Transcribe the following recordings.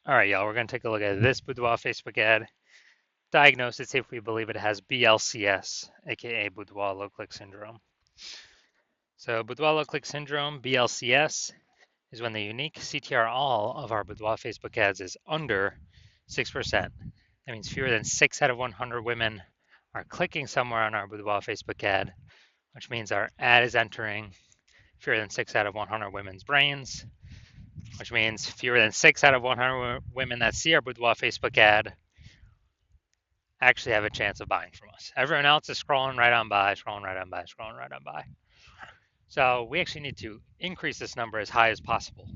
All right, y'all, we're going to take a look at this Boudoir Facebook ad. Diagnose it, see if we believe it has BLCS, aka Boudoir Low Click Syndrome. So, Boudoir Low Click Syndrome, BLCS, is when the unique CTR all of our Boudoir Facebook ads is under 6%. That means fewer than 6 out of 100 women are clicking somewhere on our Boudoir Facebook ad, which means our ad is entering fewer than 6 out of 100 women's brains, which means fewer than 6 out of 100 women that see our Boudoir Facebook ad actually have a chance of buying from us. Everyone else is scrolling right on by, scrolling right on by, scrolling right on by. So we actually need to increase this number as high as possible.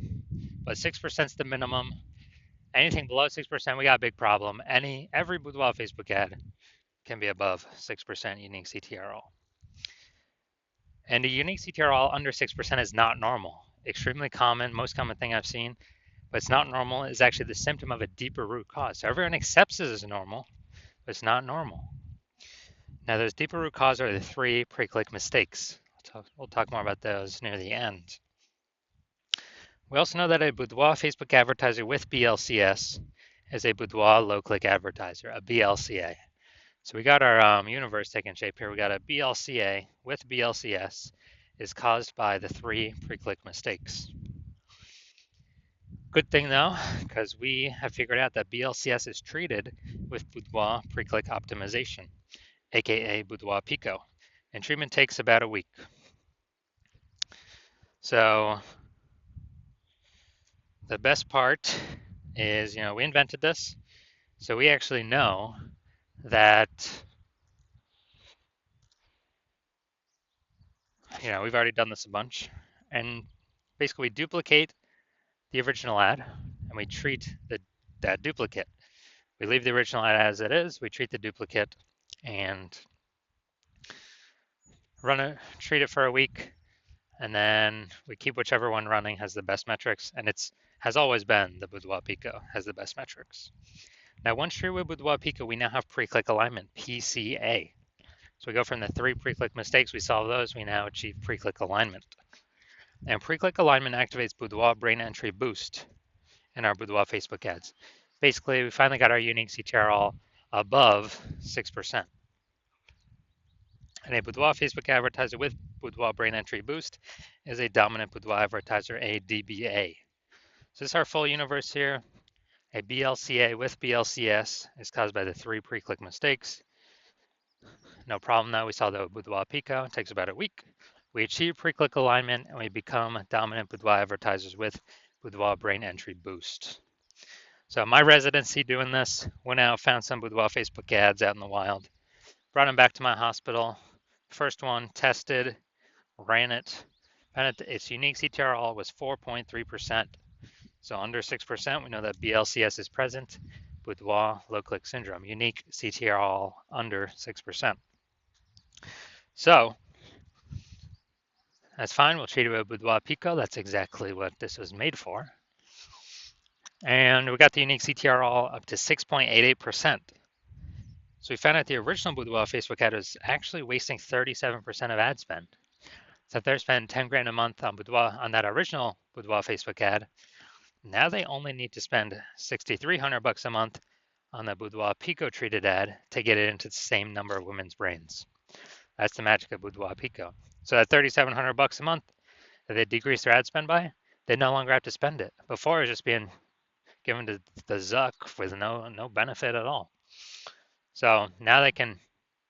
But 6% is the minimum. Anything below 6%, we got a big problem. Every Boudoir Facebook ad can be above 6% unique CTRL. And a unique CTRL under 6% is not normal. Extremely common, most common thing I've seen, but it's not normal. It's actually the symptom of a deeper root cause. So everyone accepts it as normal, but it's not normal. Now, those deeper root cause are the 3 pre-click mistakes. We'll talk more about those near the end. We also know that a Boudoir Facebook advertiser with BLCS is a Boudoir low-click advertiser, a BLCA. So we got our universe taking shape here. We got a BLCA with BLCS is caused by the 3 pre-click mistakes. Good thing though, because we have figured out that BLCS is treated with Boudoir pre-click optimization, aka Boudoir Pico, and treatment takes about a week. So the best part is, we invented this, so we actually know that, we've already done this a bunch, and basically we duplicate the original ad and we treat that duplicate. We leave the original ad as it is, we treat the duplicate and treat it for a week, and then we keep whichever one running has the best metrics, and it's has always been the Boudoir Pico has the best metrics. Now, once treated with Boudoir Pico, we now have pre-click alignment, PCA. So we go from the 3 pre-click mistakes, we solve those, we now achieve pre-click alignment. And pre-click alignment activates Boudoir brain entry boost in our Boudoir Facebook ads. Basically, we finally got our unique CTRL above 6%. And a Boudoir Facebook advertiser with Boudoir brain entry boost is a dominant Boudoir advertiser, a DBA. So this is our full universe here. A BLCA with BLCS is caused by the 3 pre-click mistakes. No problem though, we saw the Boudoir Pico, it takes about a week. We achieve pre-click alignment and we become dominant Boudoir advertisers with Boudoir brain entry boost. So my residency doing this, went out, found some Boudoir Facebook ads out in the wild, brought them back to my hospital. First one, tested, ran it, found its unique CTRL was 4.3%. So under 6%, we know that BLCS is present. Boudoir low click syndrome, unique CTRL under 6%. So that's fine. We'll treat it with Boudoir Pico. That's exactly what this was made for. And we got the unique CTRL up to 6.88%. So we found out the original Boudoir Facebook ad was actually wasting 37% of ad spend. So if they're spending 10 grand a month on Boudoir on that original Boudoir Facebook ad, now they only need to spend 6,300 bucks a month on the Boudoir Pico treated ad to get it into the same number of women's brains. That's the magic of Boudoir Pico. So that 3,700 bucks a month that they decrease their ad spend by, they no longer have to spend it. Before it was just being given to the Zuck with no benefit at all. So now they can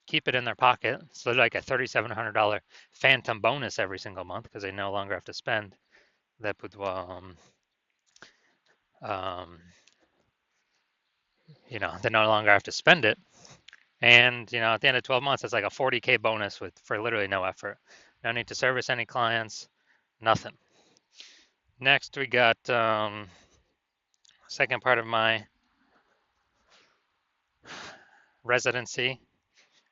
keep it in their pocket. So like a $3,700 phantom bonus every single month because they no longer have to spend that Boudoir. They no longer have to spend it. And, at the end of 12 months, it's like a 40K bonus for literally no effort. No need to service any clients, nothing. Next, we got second part of my residency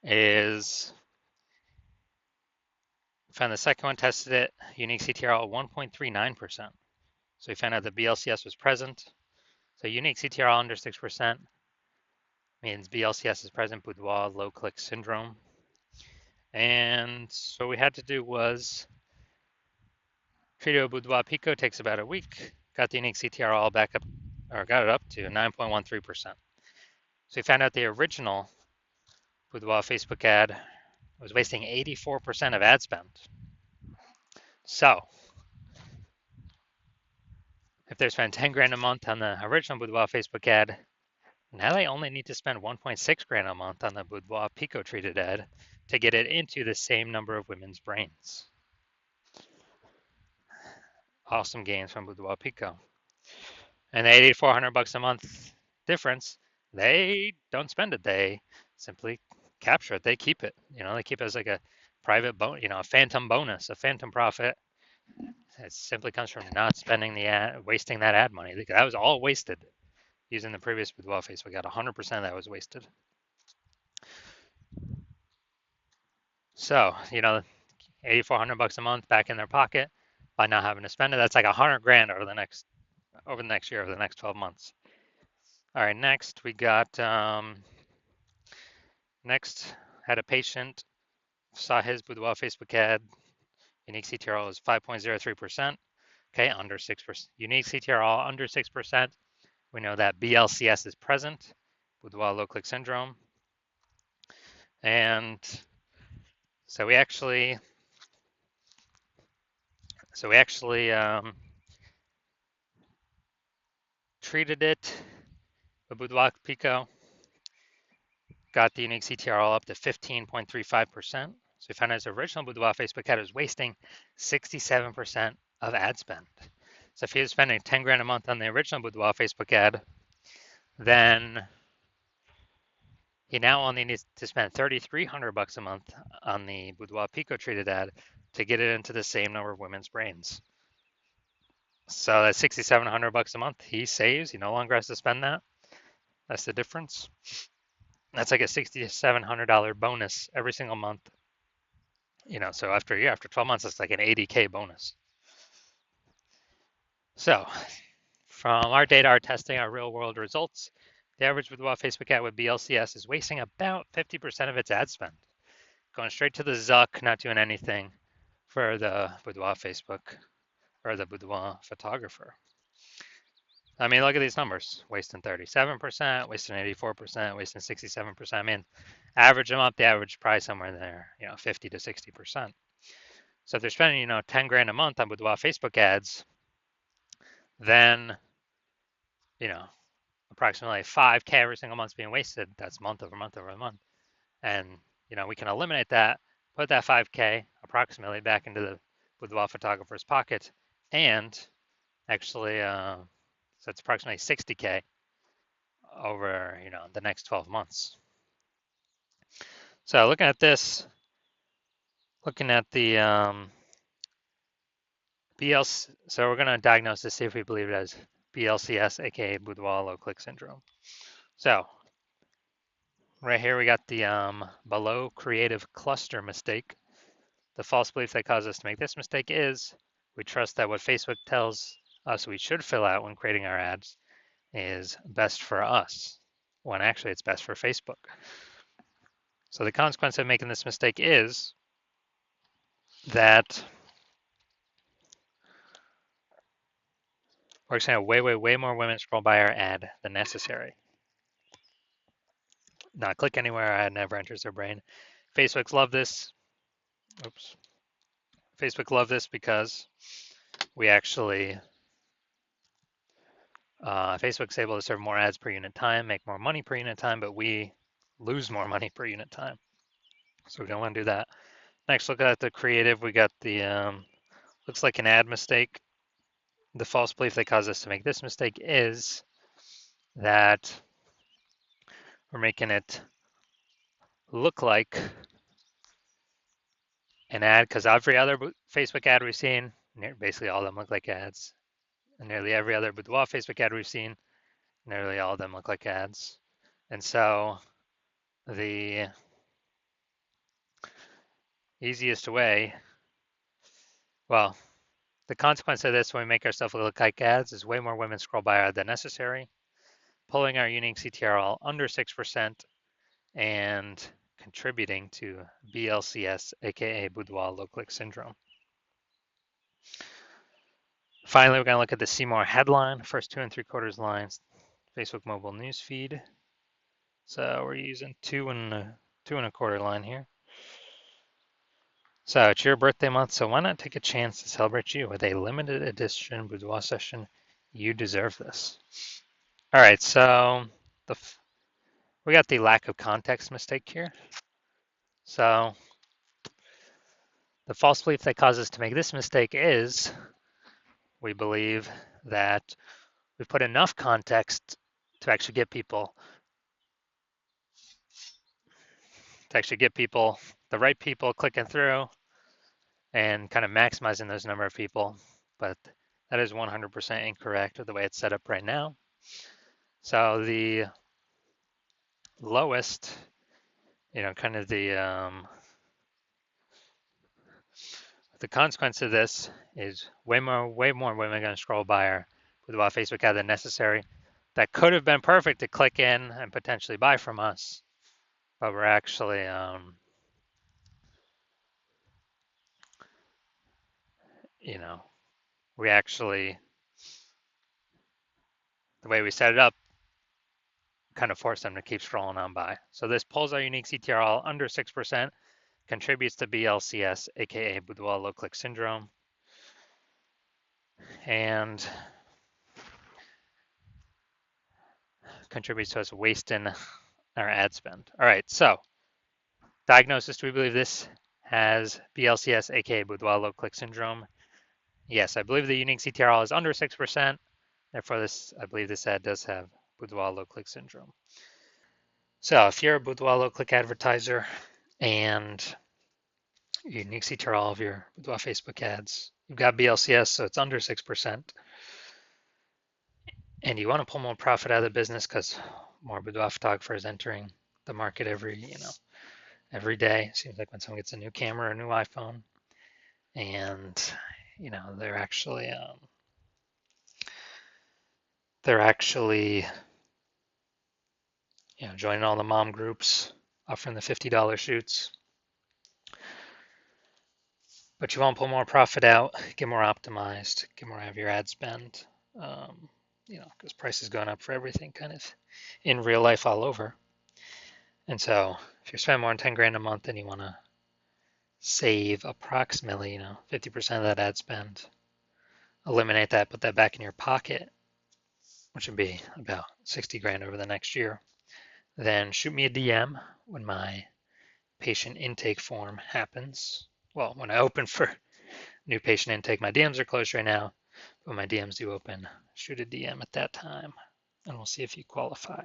is found the second one, tested it, unique CTRL 1.39%. So we found out the BLCS was present. So unique CTRL under 6% means BLCS is present, Boudoir low click syndrome. And so what we had to do was treat it with Boudoir Pico, takes about a week, got the unique CTRL back up or got it up to 9.13%. So we found out the original Boudoir Facebook ad was wasting 84% of ad spend. So if they're spending 10 grand a month on the original Boudoir Facebook ad, now they only need to spend 1.6 grand a month on the Boudoir Pico treated ad to get it into the same number of women's brains. Awesome gains from Boudoir Pico. And the $8,400 a month difference, they don't spend it. They simply capture it. They keep it. They keep it as like a private a phantom bonus, a phantom profit. It simply comes from not spending the ad, wasting that ad money. That was all wasted using the previous Boudoir Facebook ad. 100% of that was wasted. So, $8,400 a month back in their pocket by not having to spend it. That's like 100 grand over the next year, over the next 12 months. All right, next we got next had a patient saw his Boudoir Facebook ad. Unique CTRL is 5.03%. Okay, under 6%. Unique CTRL under 6%. We know that BLCS is present, Boudoir low click syndrome. And so we actually treated it with Boudoir Pico, got the unique CTRL up to 15.35%. So we found out his original Boudoir Facebook ad was wasting 67% of ad spend. So if he was spending 10 grand a month on the original Boudoir Facebook ad, then he now only needs to spend $3,300 a month on the Boudoir Pico treated ad to get it into the same number of women's brains. So that's $6,700 a month he saves. He no longer has to spend that. That's the difference. That's like a $6,700 bonus every single month. So after a year, after 12 months, it's like an $80K bonus. So from our data, our testing, our real world results, the average Boudoir Facebook ad with BLCS is wasting about 50% of its ad spend, going straight to the Zuck, not doing anything for the Boudoir Facebook or the Boudoir photographer. I mean, look at these numbers: wasting 37%, wasting 84%, wasting 67%. I mean, average them up, the average price somewhere in there, 50 to 60%. So if they're spending, 10 grand a month on Boudoir Facebook ads, then, approximately 5K every single month being wasted. That's month over month over month. And, we can eliminate that, put that 5K approximately back into the Boudoir photographer's pocket, and actually, so it's approximately 60K over, the next 12 months. So looking at this, looking at the BLC, so we're going to diagnose this, see if we believe it as BLCS, aka Boudoir low click syndrome. So right here we got the below creative cluster mistake. The false belief that caused us to make this mistake is we trust that what Facebook tells us we should fill out when creating our ads is best for us, when actually it's best for Facebook. So the consequence of making this mistake is that we're going to have way more women scroll by our ad than necessary. Not click anywhere, our ad never enters their brain. Facebook's love this. Oops. Facebook love this because we actually, Facebook's able to serve more ads per unit time, make more money per unit time, but we lose more money per unit time. So we don't want to do that. Next, look at the creative. We got the, looks like an ad mistake. The false belief that caused us to make this mistake is that we're making it look like an ad, because every other Facebook ad we've seen, basically all of them look like ads. And nearly every other Boudoir Facebook ad we've seen, nearly all of them look like ads. And so the easiest way, well, the consequence of this when we make ourselves look like ads is way more women scroll by our ad than necessary, pulling our unique CTRL under 6%, and contributing to BLCS, aka Boudoir low click syndrome. Finally, we're going to look at the See More headline, first 2 3/4 lines. Facebook mobile news feed. So we're using two and a quarter line here. So it's your birthday month, so why not take a chance to celebrate you with a limited edition boudoir session? You deserve this. All right, so we got the lack of context mistake here. So the false belief that causes us to make this mistake is we believe that we put enough context to actually get people the right people clicking through and kind of maximizing those number of people. But that is 100% incorrect with the way it's set up right now. So the lowest, kind of the consequence of this is way more women are going to scroll by our Boudoir Facebook ad than necessary. That could have been perfect to click in and potentially buy from us, but we're actually, we actually, the way we set it up, kind of force them to keep scrolling on by. So this pulls our unique CTRL under 6%, contributes to BLCS, aka Boudoir low click syndrome, and contributes to us wasting our ad spend. All right, so diagnosis, do we believe this has BLCS, aka Boudoir low click syndrome? Yes, I believe the unique CTRL is under 6%. Therefore, I believe this ad does have Boudoir low click syndrome. So if you're a Boudoir low click advertiser and your unique CTRL of your Boudoir Facebook ads, you've got BLCS, so it's under 6%, and you want to pull more profit out of the business because more boudoir photographers entering the market every day. It seems like when someone gets a new camera or a new iPhone, and they're actually joining all the mom groups, offering the $50 shoots. But you want to pull more profit out, get more optimized, get more out of your ad spend, because price is going up for everything kind of in real life all over. And so if you're spending more than 10 grand a month and you want to save approximately, 50% of that ad spend, eliminate that, put that back in your pocket, which would be about 60 grand over the next year, then shoot me a DM when my patient intake form happens. Well, when I open for new patient intake, my DMs are closed right now, but my DMs do open. Shoot a DM at that time, and we'll see if you qualify.